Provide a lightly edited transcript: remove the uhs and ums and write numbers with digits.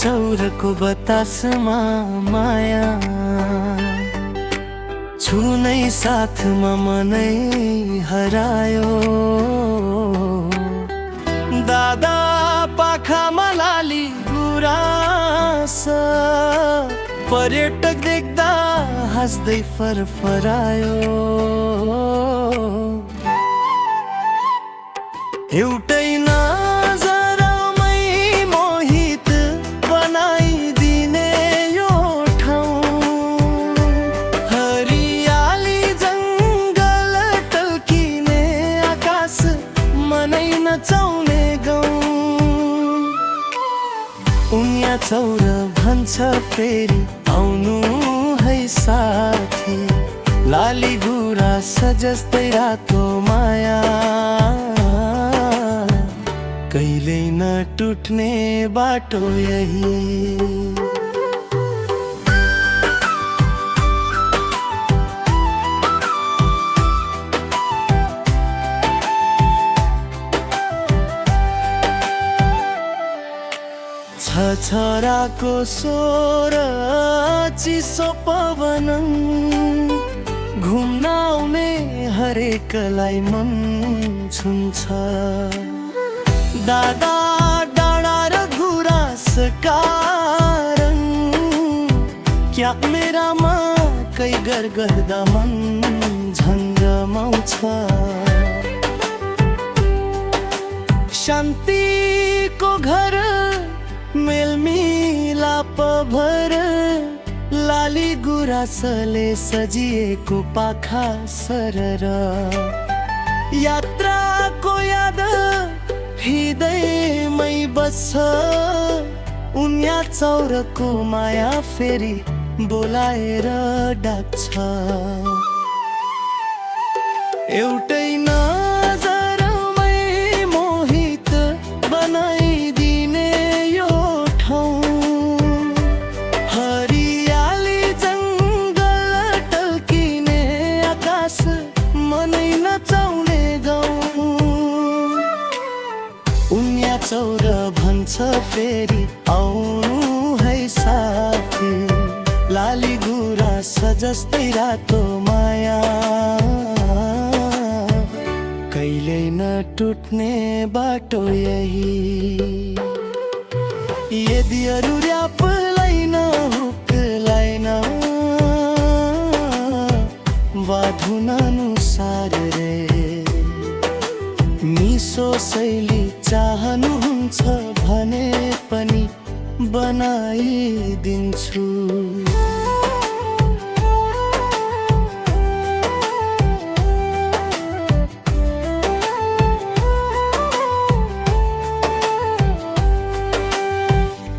चौरको बतासमा माया छुनै साथमा मनै हरायो। दादा पाखामा लाली गुराँस पर्यटक देख्दा हाँस्दै फरफरायो। एउटै नजरमै मोहित बनाइदिने यो ठाउँ, हरियाली जङ्गल टल्किने आकाश मनै नचाउने गाउँ। उनिया चौर भन्छ फेरि आउनु है साथी, लाली गुराँस जस्तै रातो माया कहिल्यै नटुट्ने बाटो यही। छराको स्वर चिसो पवन घुम्न आउने हरेकलाई मन छुन्छ। दादा डाँडा र गुराँस कारण क्या मेरामा कै गर्दा मन झन्झमाउँछ। शान्तिको घर मेलमिलाप भर लाली गुराँसले सजिएको पाखा सरर। यात्राको याद हृदयमै बस्छ, उनिया चौरको माया फेरि बोलाएर डाक्छ। एउटै नजरमै मोहित बनाइदिने यो ठाउँ, हरियाली जङ्गल टल्किने आकाश मनै नचाउने गाउँ। उनिया चौर भन्छ फेरि आउनु है साथी, लाली गुराँस जस्तै रातो माया कहिल्यै नटुट्ने बाटो यही। यदि अरू र्याप लाइन हुक लाइन वा धुन अनुसार रे मिसो शैली चाहनुहुन्छ भने पनि बनाइदिन्छु।